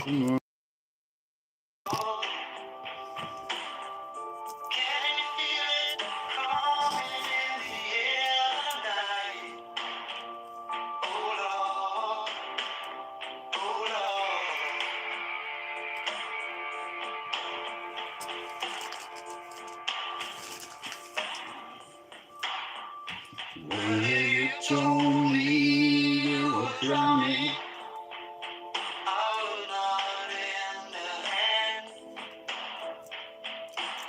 tomorrow. When you told me you were drowning,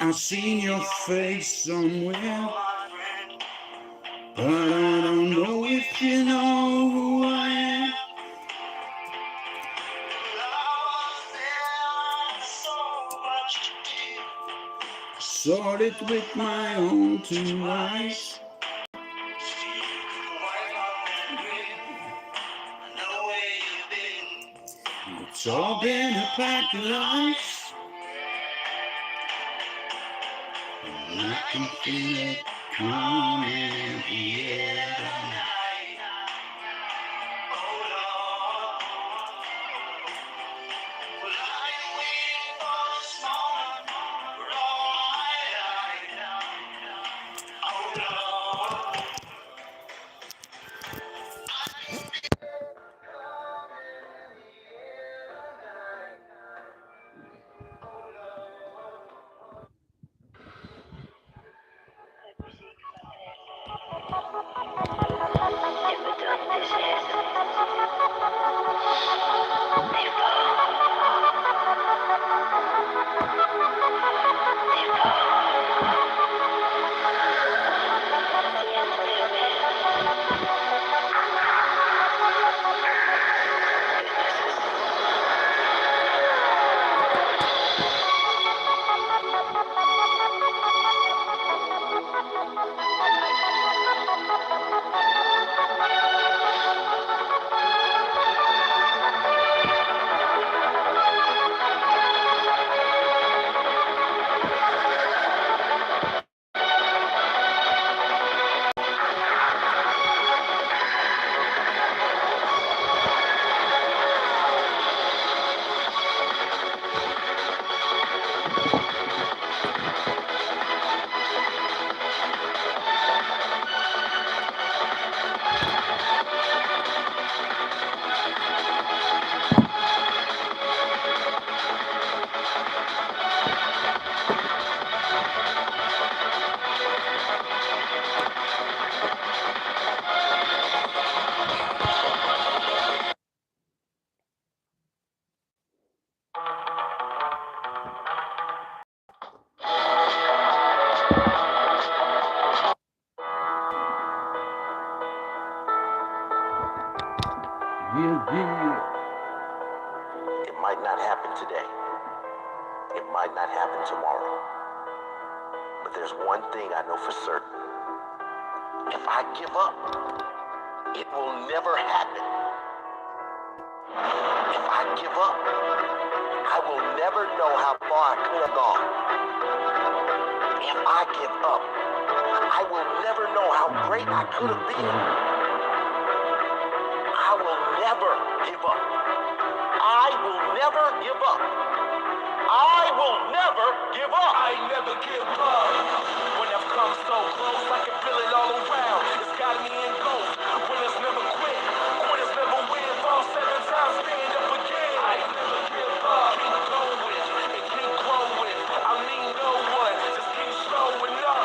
I've seen your face somewhere, but I don't know if you know who I am. Saw it with my own two eyes. It's all been a pack of lies. I can feel it coming in the air tonight. It might not happen today. It might not happen tomorrow. But there's one thing I know for certain. If I give up, it will never happen. If I give up, I will never know how far I could have gone. If I give up, I will never know how great I could have been. I will never give up. I will never give up. I will never give up. I never give up. When I've come so close, I can feel it all around. It's got me in ghost. Winners never quit. Quitters never win. Fall 7 times, stand up again. I never give up. Keep going and keep growing. I mean no one. Just keep showing up.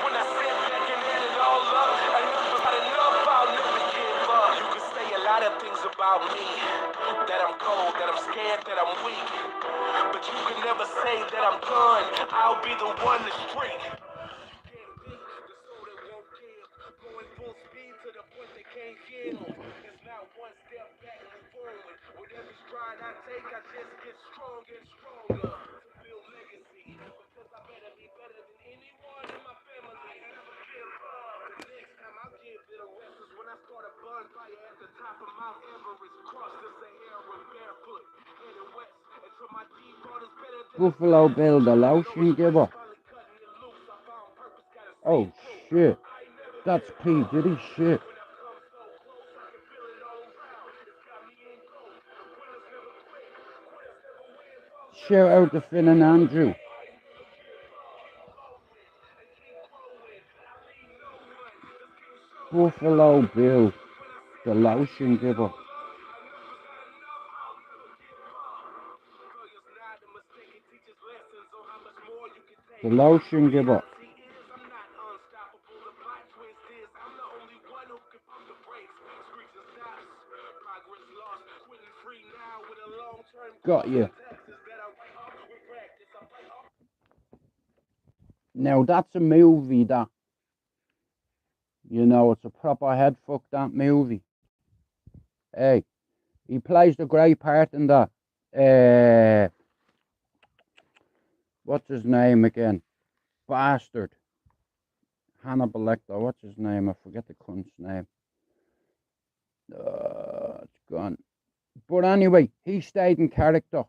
When I sit back and add it all up, enough about enough, I'll never give up. You can say a lot of things about me. That I'm cold, that I'm scared, that I'm weak. But you can never say that I'm done. I'll be the one to streak. Can't beat the soul that won't give. Going full speed to the point they can't yield. It's not one step back and forward. With every stride I take, I just get stronger and stronger. To build legacy. Because I better be better than anyone in my family. I never give up. The next time I'll give it a rest is when I start a bonfire at the top of Mount Everest. Cross the Sahara barefoot. Headed west. Buffalo Bill, the lotion giver. Oh shit. That's P. Diddy shit. Shout out to Finn and Andrew. Buffalo Bill, the lotion giver. The lotion giver. Got you. Now that's a movie that, you know, it's a proper head fuck, that movie. Hey, he plays the great part in that. What's his name again? Bastard. Hannibal Lecter, what's his name? I forget the cunt's name. It's gone. But anyway, he stayed in character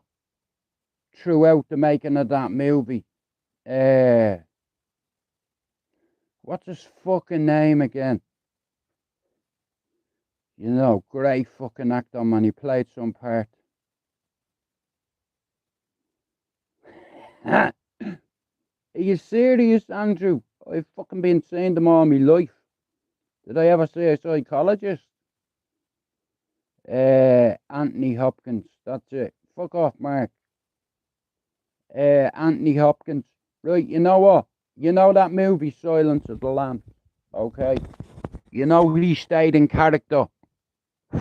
throughout the making of that movie. What's his fucking name again? You know, great fucking actor, man. He played some part. Are you serious, Andrew? I've fucking been saying them all my life. Did I ever say a psychologist? Anthony Hopkins. That's it. Fuck off, Mark. Anthony Hopkins. Right, you know what? You know that movie, Silence of the Lambs? Okay. You know he stayed in character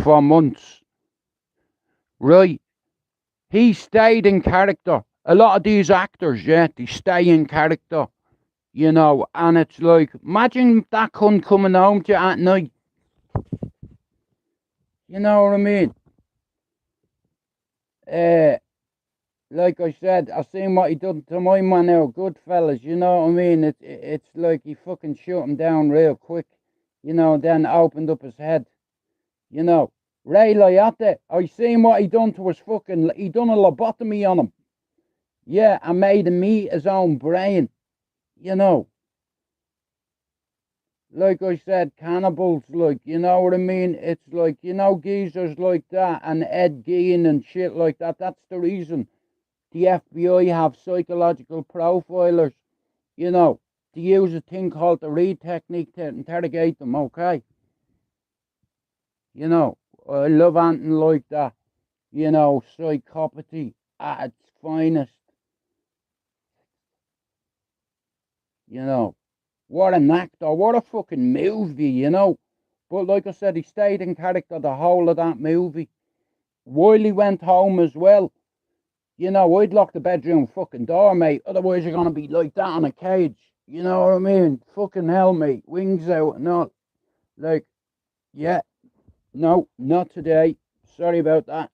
for months. Right. He stayed in character. A lot of these actors, yeah, they stay in character. You know, and it's like, imagine that cunt coming home to you at night. You know what I mean? Like I said, I seen what he done to my man now, Goodfellas. You know what I mean? It's like he fucking shot him down real quick. You know, then opened up his head. You know, Ray Liotta, I seen what he done to his fucking, he done a lobotomy on him. Yeah, and made him eat his own brain. You know. Like I said, cannibals, like, you know what I mean? It's like, you know, geezers like that and Ed Gein and shit like that. That's the reason the FBI have psychological profilers, you know, to use a thing called the Reed technique to interrogate them, okay? You know, I love anything like that, you know, psychopathy at its finest. You know, what an actor, what a fucking movie, you know? But like I said, he stayed in character the whole of that movie. While he went home as well, you know, I'd lock the bedroom fucking door, mate. Otherwise, you're going to be like that on a cage. You know what I mean? Fucking hell, mate. Wings out and all. Like, yeah. No, not today. Sorry about that.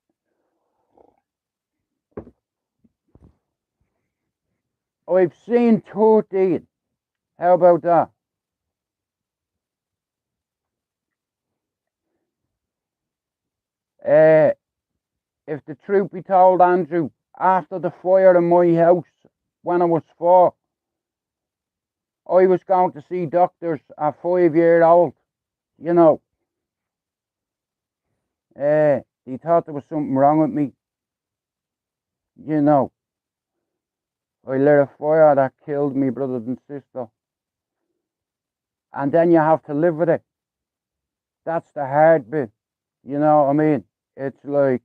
I've seen 13. How about that? If the truth be told, Andrew, after the fire in my house when I was 4, I was going to see doctors at 5-year-old, you know. They thought there was something wrong with me, you know. I lit a fire that killed me brother and sister. And then you have to live with it. That's the hard bit, you know what I mean? It's like,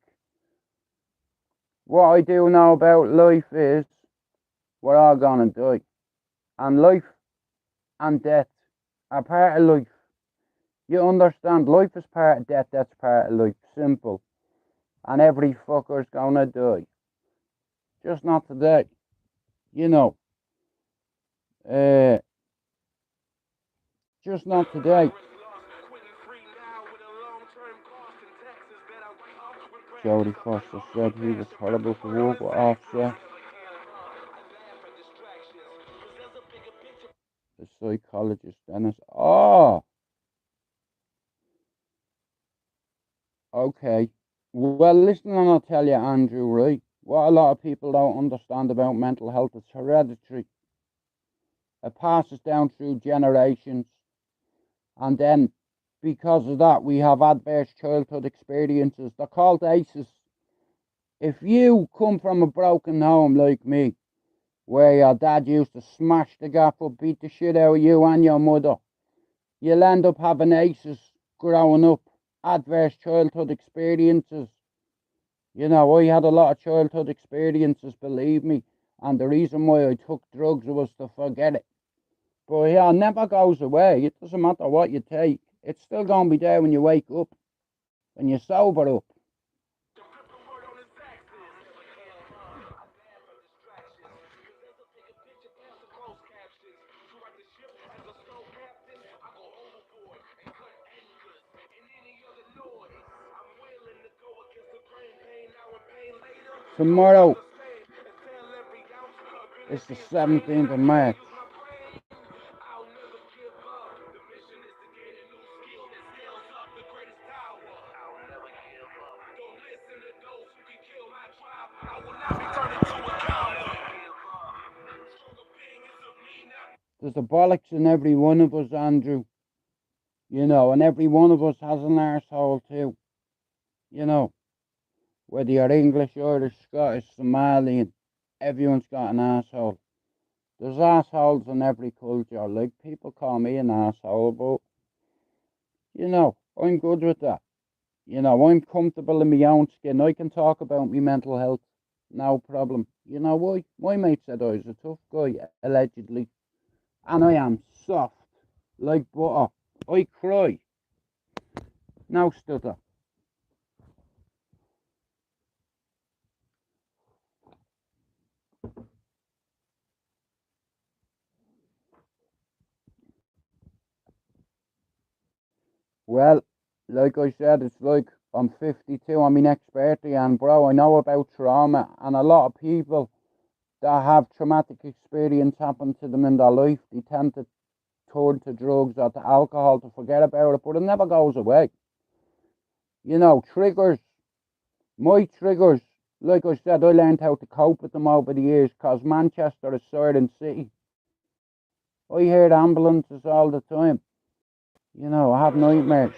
what I do know about life is, we're all gonna die. And life and death are part of life. You understand, life is part of death, that's part of life. Simple. And every fucker's gonna die. Just not today. You know. Just not today. Jodie Foster said he was horrible to work with Offset. The psychologist Dennis. Oh! Okay. Well, listen, and I'll tell you, Andrew, right? What a lot of people don't understand about mental health is hereditary. It passes down through generations. And then, because of that, we have adverse childhood experiences. They're called ACEs If you come from a broken home like me, where your dad used to smash the gap up, beat the shit out of you and your mother, you'll end up having aces growing up, adverse childhood experiences. You know, I had a lot of childhood experiences, believe me, and the reason why I took drugs was to forget it. But yeah, it never goes away. It doesn't matter what you take. It's still going to be there when you wake up, when you sober up. Tomorrow is the 17th of March. There's a bollocks in every one of us, Andrew. You know, and every one of us has an arsehole too. You know, whether you're English, Irish, Scottish, Somalian, everyone's got an arsehole. There's assholes in every culture. Like, people call me an asshole, but, you know, I'm good with that. You know, I'm comfortable in my own skin. I can talk about my mental health, no problem. You know why? My mate said I was a tough guy, allegedly. And I am soft, like butter. I cry. No stutter. Well, like I said, it's like I'm 52 on my next birthday, and bro, I know about trauma, and a lot of people that have traumatic experience happen to them in their life, they tend to turn to drugs or to alcohol to forget about it, but it never goes away. You know, triggers, my triggers, like I said, I learned how to cope with them over the years, because Manchester is Siren City. I hear ambulances all the time. You know, I have nightmares.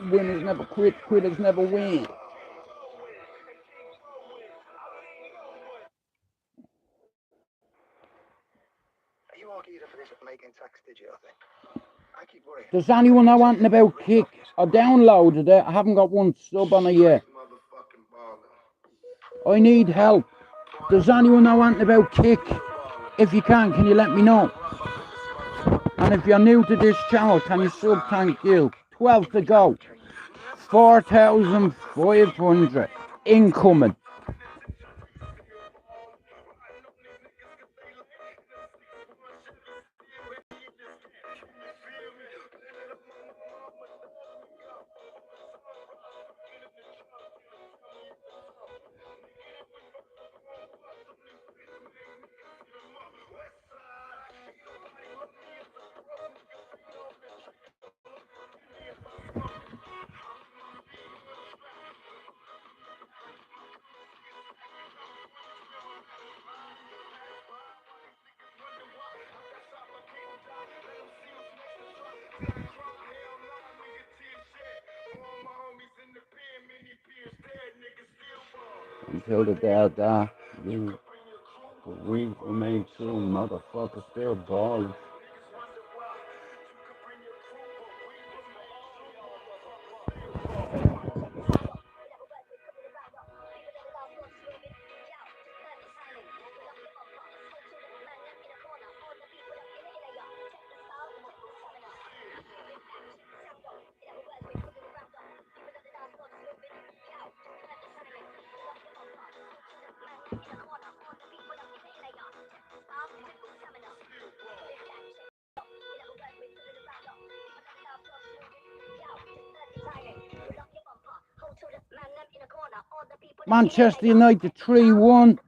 Winners never quit, quitters never win. Does anyone know anything about Kick? I downloaded it. I haven't got one sub on it yet. I need help. Does anyone know anything about Kick? If you can you let me know? And if you're new to this channel, can you sub? Thank you. 12 to go. 4,500 incoming. Until the day I die, you, but we remain true, motherfucker, still balling. Manchester United 3-1.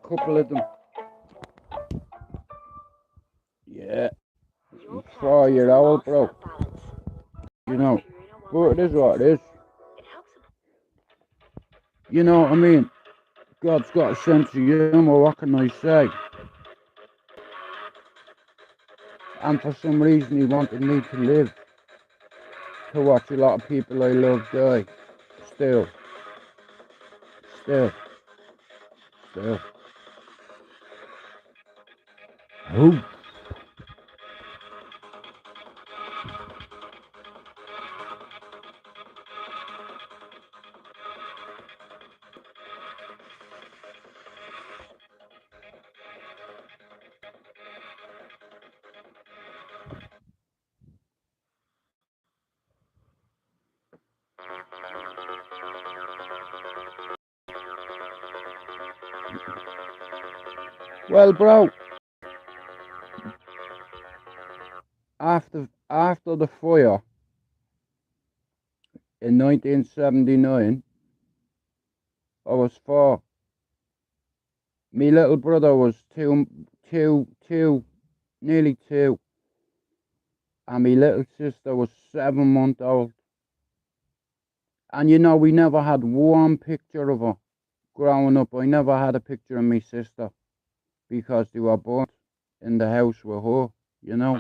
couple of them. Yeah. 4-year-old, bro. You know, but it is what it is. You know what I mean? God's got a sense of humour, what can I say? And for some reason he wanted me to live, to watch a lot of people I love die. Still. Oh. Well, bro, after the fire in 1979, I was 4. My little brother was nearly 2, and my little sister was 7 months old. And you know, we never had one picture of her growing up. I never had a picture of my sister because they were born in the house with her, you know.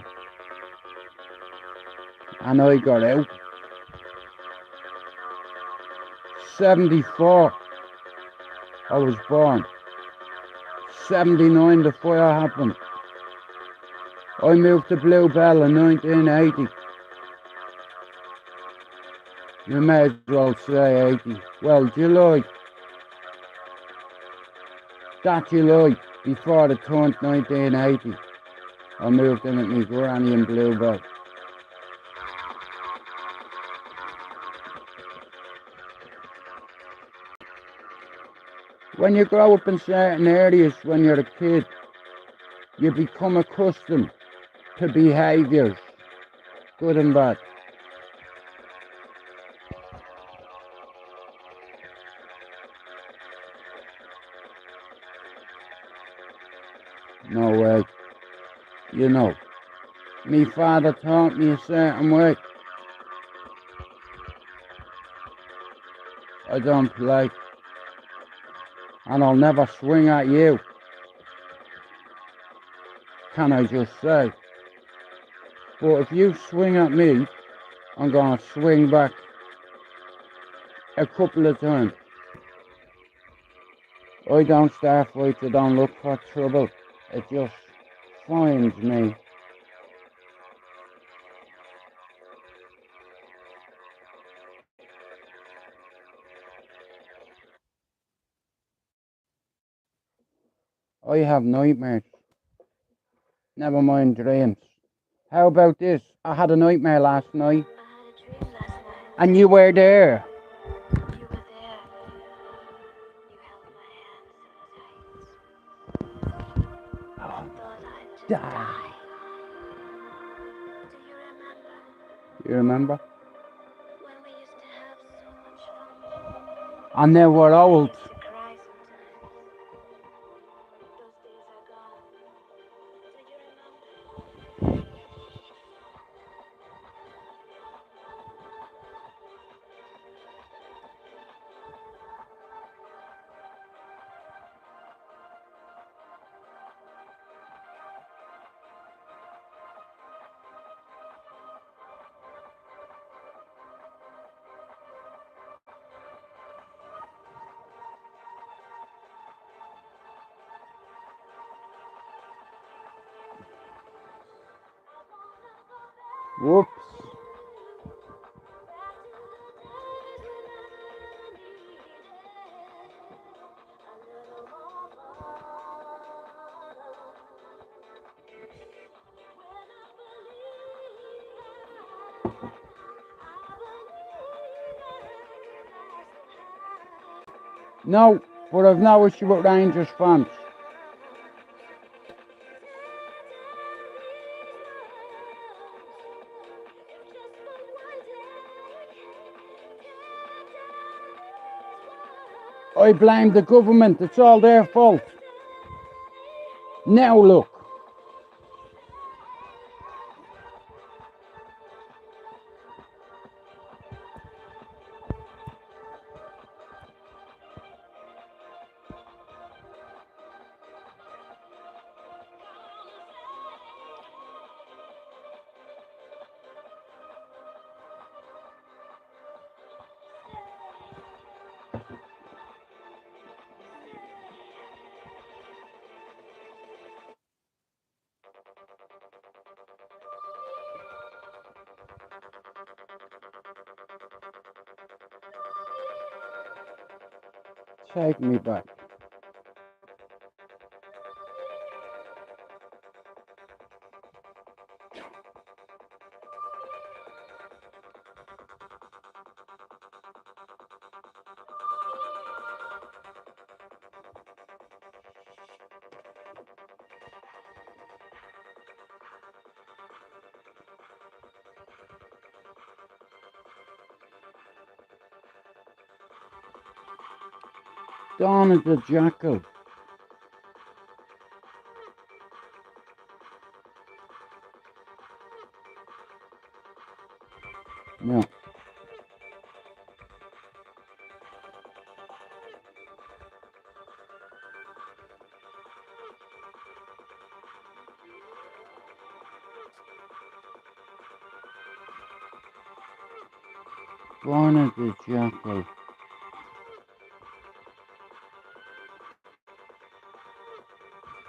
And I got out. 74, I was born. 79, the fire happened. I moved to Bluebell in 1980. You may as well say 80. Well, July. That July, before it turned 1980, I moved in with my granny in Bluebell. When you grow up in certain areas when you're a kid, you become accustomed to behaviours, good and bad. No way. You know, my father taught me a certain way. I don't play. And I'll never swing at you. Can I just say? But if you swing at me, I'm gonna swing back a couple of times. I don't start fights, I don't look for trouble. It just finds me. I have nightmares. Never mind dreams. How about this? I had a nightmare last night. And you were there. Die. You remember? When we used to have so much fun. And they were old. To cry sometimes. Those days are gone. Do you remember? Whoops. No, but I've no issue with Rangers fans. I blame the government, it's all their fault. Now look. Take me back. Dawn of the Jackal. No. Dawn of the Jackal.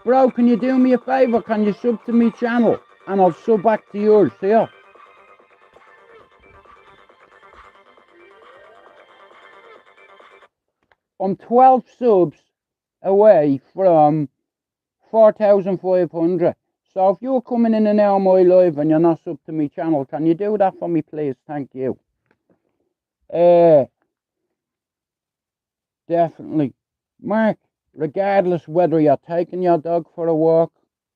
Bro, can you do me a favour? Can you sub to me channel? And I'll sub back to yours, yeah? I'm 12 subs away from 4,500. So if you're coming in and now on my live and you're not sub to me channel, can you do that for me, please? Thank you. Definitely. Mark, regardless whether you're taking your dog for a walk,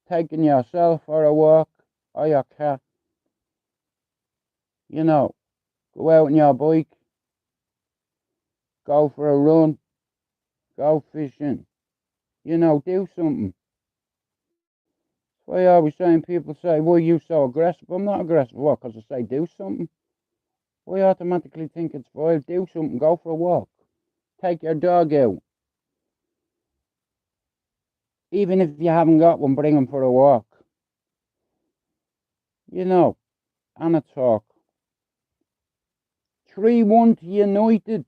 taking yourself for a walk, or your cat, you know, go out on your bike, go for a run, go fishing, you know, do something. That's why I always saying, people say, why are you so aggressive? I'm not aggressive. What? Because I say do something. Why automatically think it's vile? Do something, go for a walk. Take your dog out. Even if you haven't got one, bring him for a walk. You know, and a talk. 3-1 to United.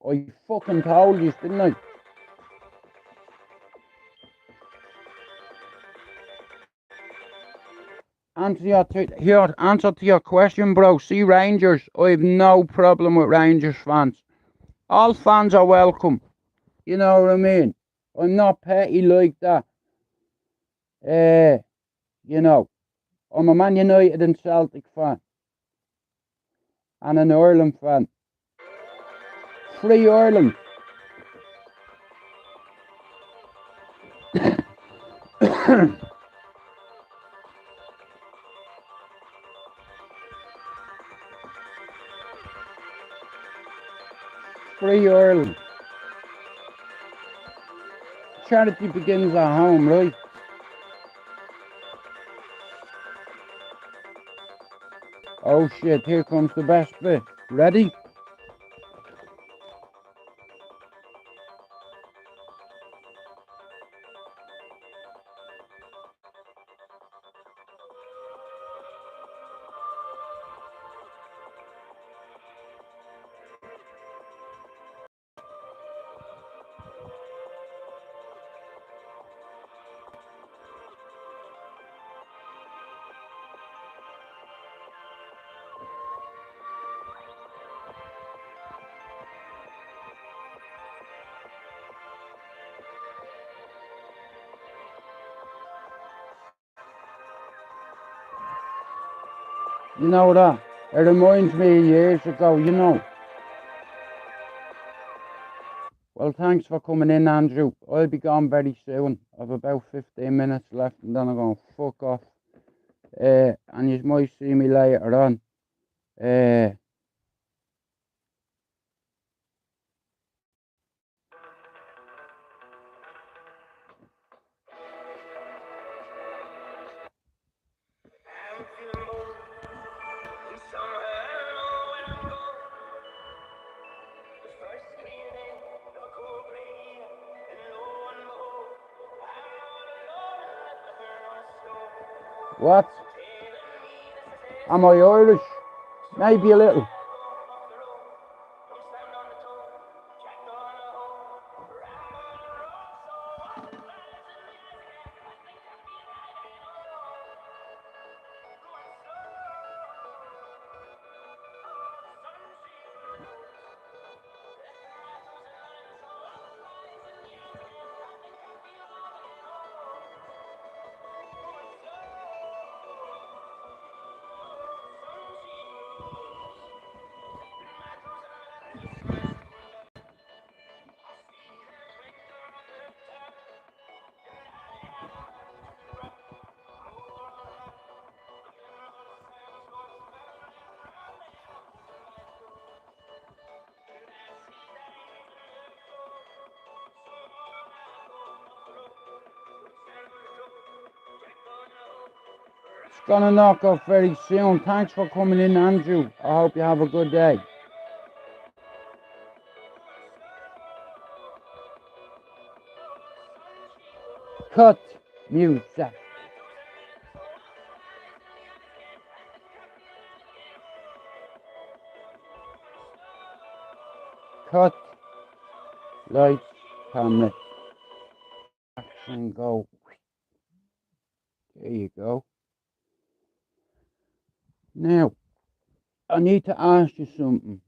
I fucking told you, didn't I? Answer to your question, bro. See, Rangers, I have no problem with Rangers fans. All fans are welcome. You know what I mean? I'm not petty like that. You know, I'm a Man United and Celtic fan. And an Ireland fan. Free Ireland. Free Ireland. Charity begins at home, right? Oh shit, here comes the best bit. Ready? You know that? It reminds me of years ago, you know. Well, thanks for coming in, Andrew. I'll be gone very soon. I've about 15 minutes left and then I'm going to fuck off. And you might see me later on. What? Am I Irish? Maybe a little. It's gonna knock off very soon. Thanks for coming in, Andrew. I hope you have a good day. Cut music. Cut. Lights, camera, action, go. There you go. Now, I need to ask you something.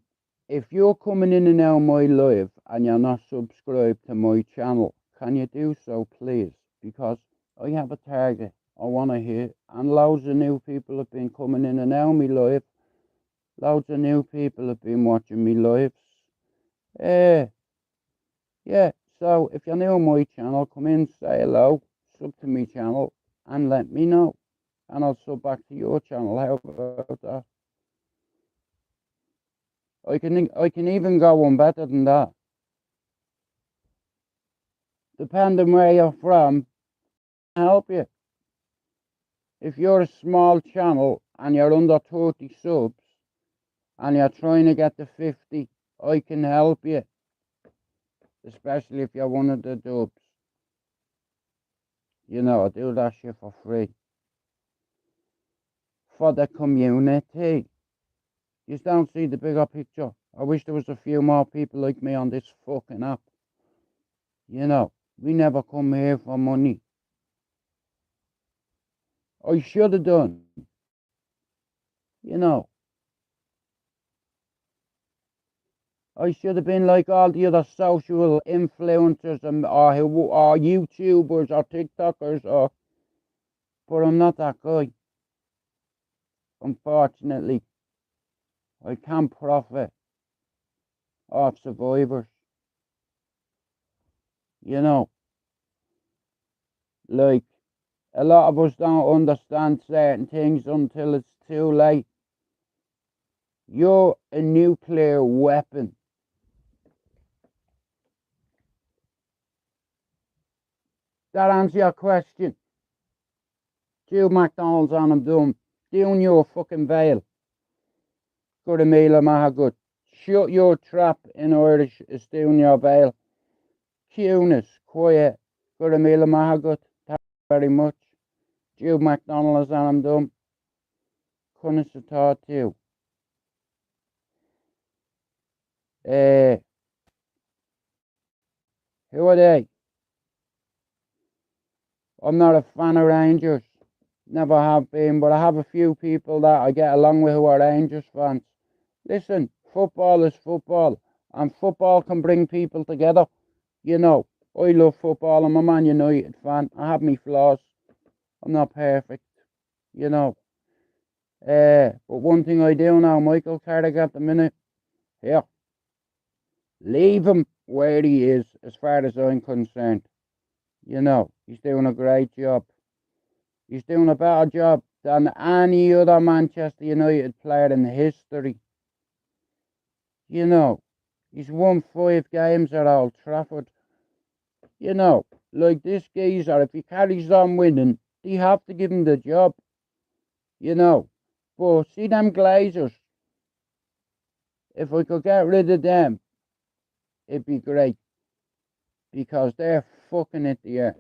If you're coming in and out of my live and you're not subscribed to my channel, can you do so, please? Because I have a target I want to hit, and loads of new people have been coming in and out of my live. Loads of new people have been watching me lives. Yeah, so if you're new on my channel, come in, say hello, sub to my channel, and let me know. And I'll sub back to your channel. How about that? I can even go one better than that. Depending where you're from, I'll help you. If you're a small channel and you're under 30 subs and you're trying to get to 50, I can help you. Especially if you're one of the dubs. You know, I do that shit for free. For the community. You don't see the bigger picture. I wish there was a few more people like me on this fucking app. You know, we never come here for money. I should have done. You know. I should have been like all the other social influencers or YouTubers or TikTokers but I'm not that guy. Unfortunately. I can't profit off survivors. You know, like, a lot of us don't understand certain things until it's too late. You're a nuclear weapon. That answer your question. Two McDonald's on them doing your fucking veil. Good a meal of Mahagut. Shut your trap in Irish is doing your veil. Cuteness, quiet. Good a meal of Mahagut. Thank you very much. Two McDonald's on them Couldn't have thought too. Who are they? I'm not a fan of Rangers. Never have been, but I have a few people that I get along with who are Rangers fans. Listen, football is football, and football can bring people together. You know, I love football. I'm a Man United fan. I have my flaws. I'm not perfect, you know. But one thing I do know, Michael Carrick at the minute, here, leave him where he is, as far as I'm concerned. You know, he's doing a great job. He's doing a better job than any other Manchester United player in history. You know, he's won 5 games at Old Trafford. You know, like this geezer, if he carries on winning, they have to give him the job. you know. But see them Glazers, if I could get rid of them, it'd be great, because they're fucking it the air.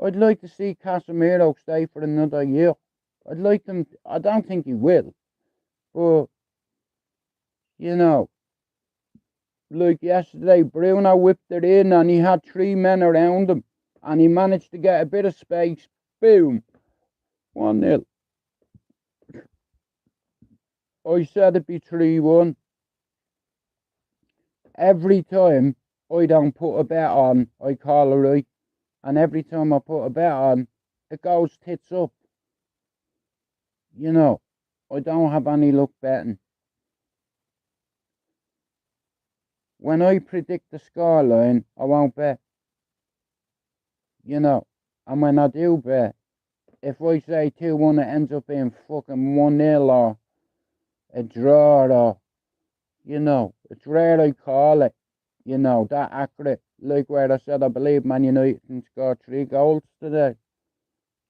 I'd like to see Casemiro stay for another year. I'd like them, I don't think he will, but, you know, like yesterday, Bruno whipped it in and he had 3 men around him and he managed to get a bit of space. Boom. 1-0. I said it'd be 3-1. Every time I don't put a bet on, I call it right. And every time I put a bet on, it goes tits up. You know, I don't have any luck betting. When I predict the scoreline, I won't bet. You know, and when I do bet, if I say 2-1, it ends up being fucking 1-0 or a draw, or, you know, it's rare I call it, you know, that accurate. Like where I said, I believe Man United can score 3 goals today.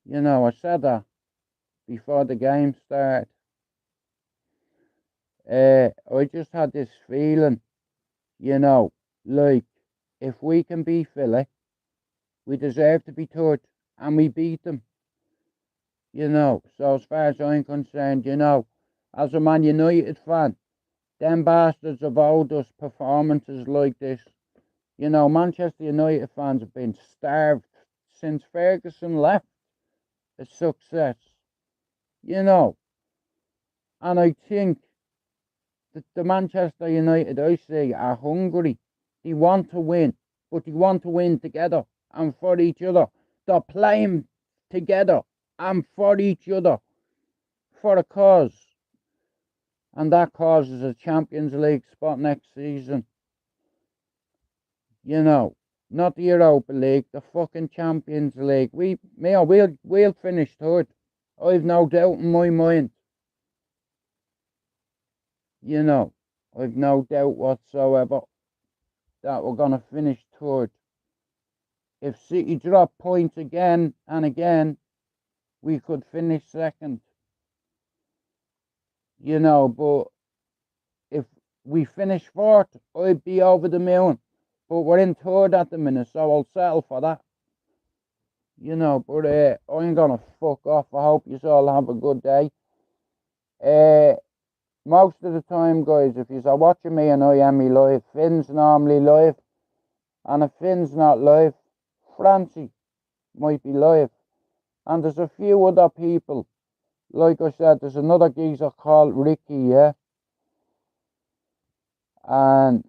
You know, I said that before the game started. I just had this feeling, you know, like, if we can beat Philly, we deserve to be third, and we beat them. You know, so as far as I'm concerned, you know, as a Man United fan, them bastards have owed us performances like this. You know, Manchester United fans have been starved since Ferguson left. A success. You know, and I think that the Manchester United I see are hungry. They want to win, but they want to win together and for each other. They're playing together and for each other, for a cause. And that cause is a Champions League spot next season. You know, not the Europa League, the fucking Champions League. We'll finish third. I've no doubt in my mind. You know, I've no doubt whatsoever that we're going to finish third. If City drop points again and again, we could finish second. You know, but if we finish fourth, I'd be over the moon. But we're in third at the minute, so I'll settle for that. You know, but I'm going to fuck off. I hope you all have a good day. Most of the time, guys, if you're watching me and I am live, Finn's normally live. And if Finn's not live, Francie might be live. And there's a few other people. Like I said, there's another geezer called Ricky, yeah? And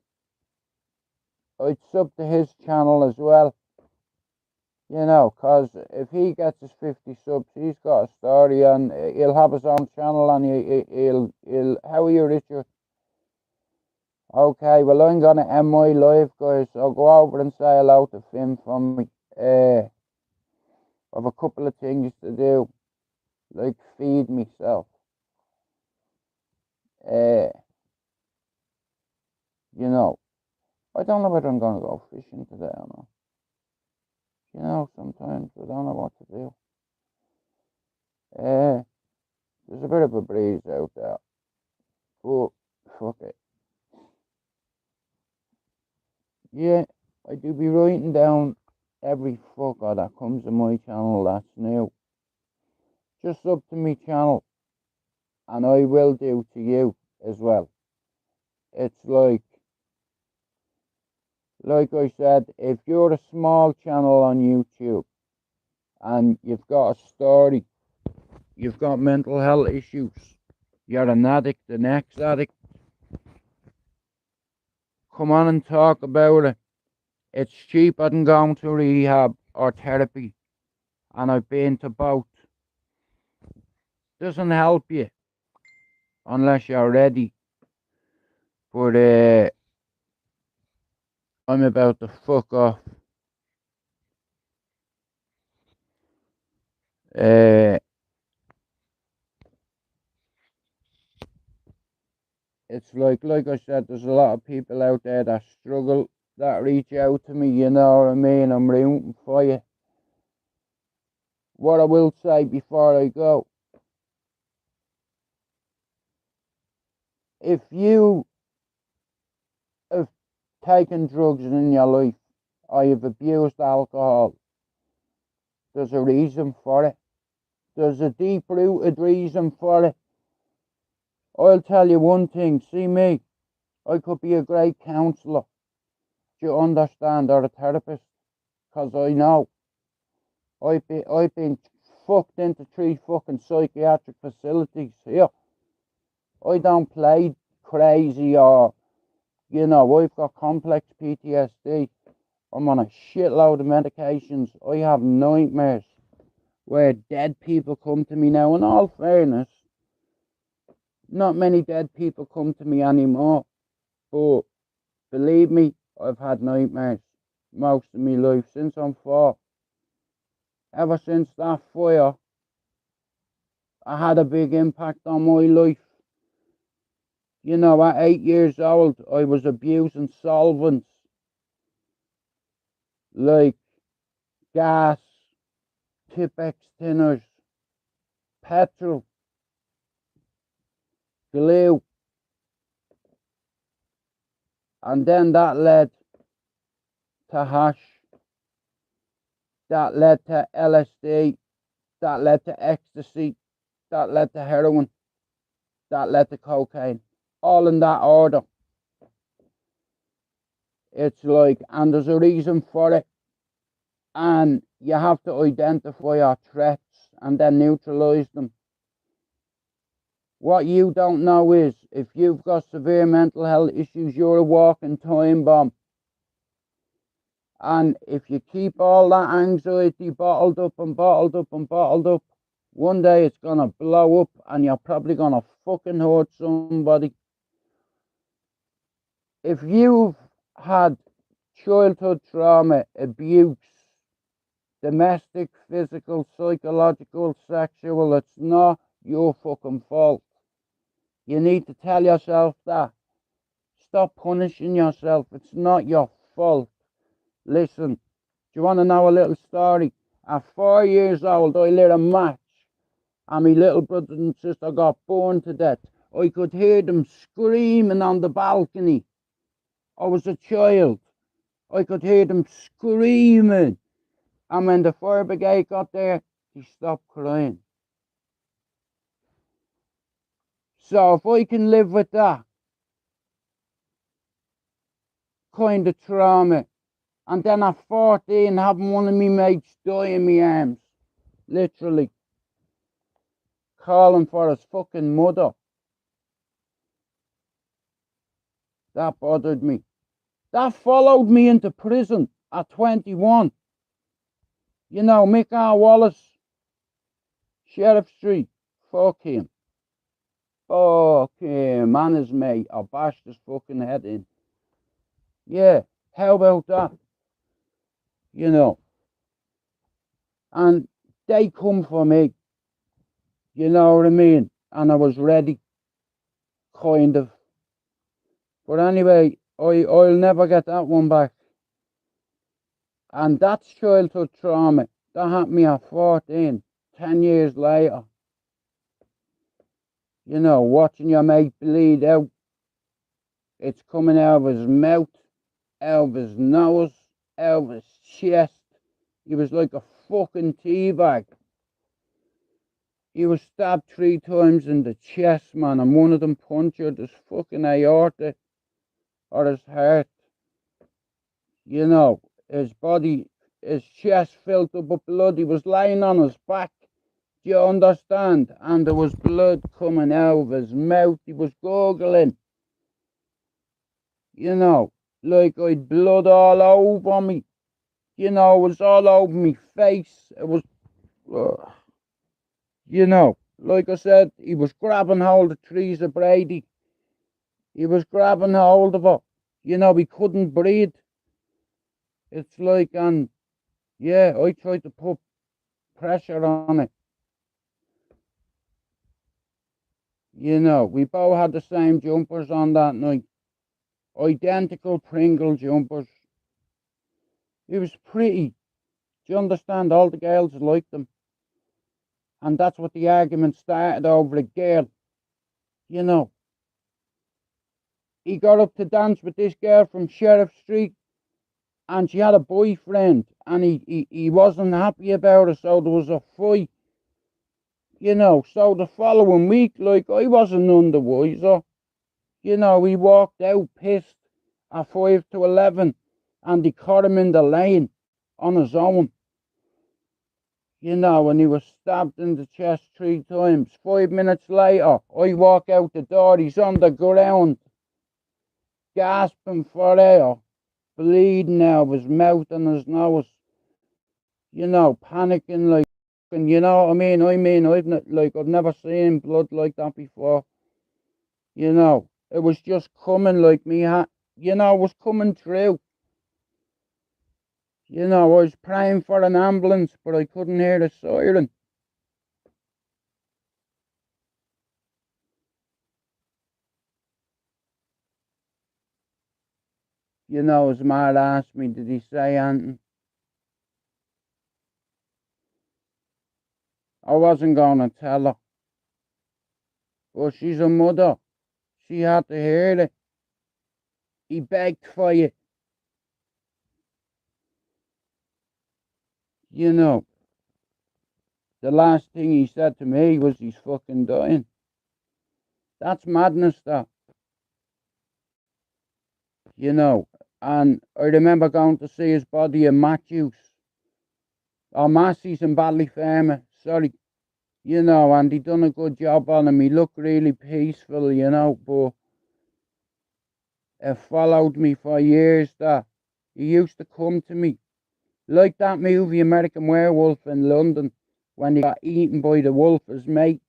I'd sub to his channel as well. You know, because if he gets his 50 subs, he's got a story and he'll have his own channel and he'll how are you, Richard? Okay, well, I'm going to end my live, guys. I'll go over and say hello to Finn for me. I have a couple of things to do, like feed myself. You know, I don't know whether I'm going to go fishing today or not. You know, sometimes I don't know what to do. There's a bit of a breeze out there, but fuck it. Yeah, I do be writing down every fucker that comes to my channel that's new. Just up to me channel, and I will do to you as well. It's like I said, if you're a small channel on YouTube and you've got a story, you've got mental health issues, you're an addict, an ex-addict, come on and talk about it. It's cheaper than going to rehab or therapy, and I've been to both. Doesn't help you unless you're ready. But I'm about to fuck off. It's like I said, there's a lot of people out there that struggle, that reach out to me, you know what I mean? I'm rooting for you. What I will say before I go, if you have taken drugs in your life or you've abused alcohol, there's a reason for it. There's a deep-rooted reason for it. I'll tell you one thing, see me, I could be a great counsellor, do you understand, or a therapist, because I know I've been fucked into 3 fucking psychiatric facilities here. I don't play crazy or, you know, I've got complex PTSD. I'm on a shitload of medications. I have nightmares where dead people come to me now. In all fairness, not many dead people come to me anymore. But believe me, I've had nightmares most of my life since I'm 4. Ever since that fire, I had a big impact on my life. You know, at 8 years old, I was abusing solvents like gas, Tipex thinners, petrol, glue, and then that led to hash, that led to LSD, that led to ecstasy, that led to heroin, that led to cocaine, all in that order. It's like, and there's a reason for it, and you have to identify your threats and then neutralize them. What you don't know is, if you've got severe mental health issues, you're a walking time bomb. And if you keep all that anxiety bottled up and bottled up and bottled up, one day it's going to blow up and you're probably going to fucking hurt somebody. If you've had childhood trauma, abuse, domestic, physical, psychological, sexual, it's not your fucking fault. You need to tell yourself that. Stop punishing yourself. It's not your fault. Listen, do you want to know a little story? At 4 years old, I lit a match and my little brother and sister got burned to death. I could hear them screaming on the balcony. I was a child. I could hear them screaming. And when the fire brigade got there, they stopped crying. So if I can live with that kind of trauma, and then at 14 having one of me mates die in my arms, literally, calling for his fucking mother, that bothered me. That followed me into prison at 21. You know, Mick R. Wallace, Sheriff Street, fuck him. Fuck him and his mate. I bashed his fucking head in. Yeah, how about that? You know. And they come for me. You know what I mean? And I was ready. Kind of. But anyway, I'll never get that one back. And that's childhood trauma. That happened to me at 14. 10 years later. You know, watching your mate bleed out. It's coming out of his mouth, out of his nose, out of his chest. He was like a fucking teabag. He was stabbed 3 times in the chest, man, and one of them punctured his fucking aorta or his heart. You know, his body, his chest filled up with blood. He was lying on his back. Do you understand? And there was blood coming out of his mouth. He was gurgling. You know, like I'd blood all over me. You know, it was all over me face. It was, you know, like I said, he was grabbing hold of Teresa Brady. He was grabbing hold of her. You know, he couldn't breathe. It's like, and yeah, I tried to put pressure on it. You know, we both had the same jumpers on that night. Identical Pringle jumpers. He was pretty. Do you understand? All the girls liked him. And that's what the argument started over, a girl. You know. he got up to dance with this girl from Sheriff Street, and she had a boyfriend, and he wasn't happy about it, so there was a fight, you know. So the following week, like, I wasn't none the wiser, you know. He walked out pissed at 5 to 11, and they caught him in the lane on his own, you know, and he was stabbed in the chest 3 times. 5 minutes later, I walk out the door, he's on the ground, gasping for air, bleeding out of his mouth and his nose, you know, panicking like, and you know what I mean? I've never seen blood like that before, you know. It was just coming like me, you know, it was coming through. You know, I was praying for an ambulance, but I couldn't hear the siren. You know, his mother asked me, did he say anything? I wasn't going to tell her. But she's a mother. She had to hear it. He begged for you. You know, the last thing he said to me was he's fucking dying. That's madness, that. You know, and I remember going to see his body in Massey's in Ballyfermot, sorry. You know, and he done a good job on him. He looked really peaceful, you know, but it followed me for years, that he used to come to me. Like that movie American Werewolf in London, when he got eaten by the wolf, his mate.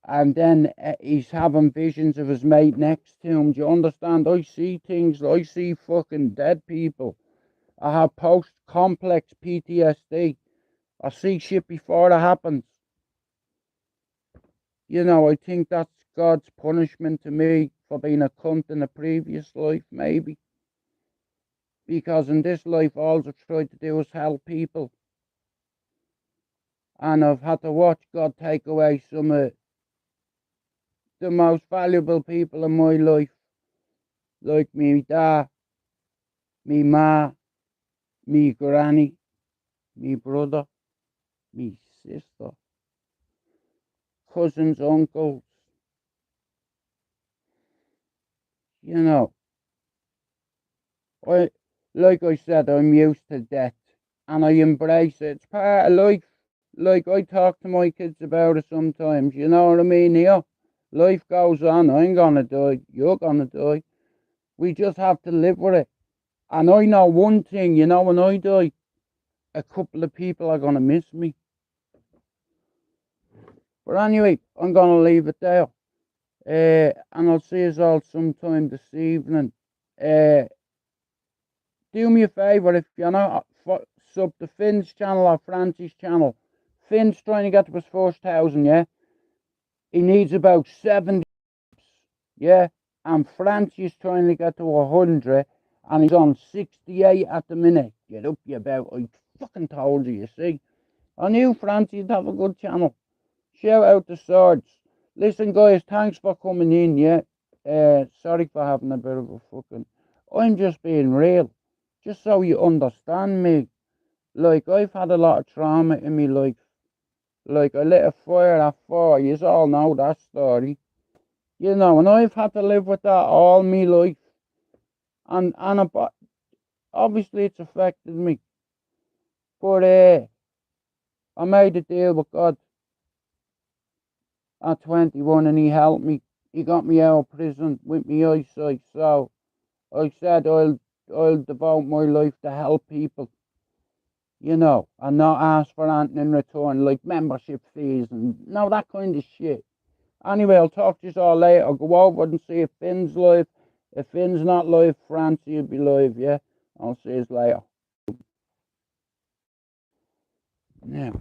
And then he's having visions of his mate next to him. Do you understand? I see things, I see fucking dead people. I have post-complex PTSD. I see shit before it happens. You know, I think that's God's punishment to me for being a cunt in a previous life, maybe. Because in this life, all I've tried to do is help people. And I've had to watch God take away some of the most valuable people in my life. Like me dad, me ma, me granny, me brother, me sister, cousins, uncles. You know, like I said, I'm used to death, and I embrace it. It's part of life. Like, I talk to my kids about it sometimes, you know what I mean? Here, life goes on. I'm gonna die, you're gonna die. We just have to live with it. And I know one thing, you know, when I die, a couple of people are gonna miss me. But anyway, I'm gonna leave it there. And I'll see you all sometime this evening. Do me a favour, if you're not sub to Finn's channel or Francie's channel. Finn's trying to get to his first 1,000, yeah? He needs about 70, yeah? And Francie's trying to get to 100, and he's on 68 at the minute. Get up, you about. I fucking told you, you see. I knew Francie'd have a good channel. Shout out to Swords. Listen, guys, thanks for coming in, yeah? Sorry for having a bit of a fucking... I'm just being real. Just so you understand me. Like, I've had a lot of trauma in me life. Like, I lit a fire at 4. You all know that story. You know, and I've had to live with that all my life. And obviously it's affected me. But I made a deal with God at 21, and he helped me. He got me out of prison with my eyesight. So I said I'll devote my life to help people, you know, and not ask for anything in return, like membership fees and no, that kind of shit. Anyway, I'll talk to you all later. I'll go over and see if Finn's live. If Finn's not live, Francie will be live, yeah? I'll see you later. Now.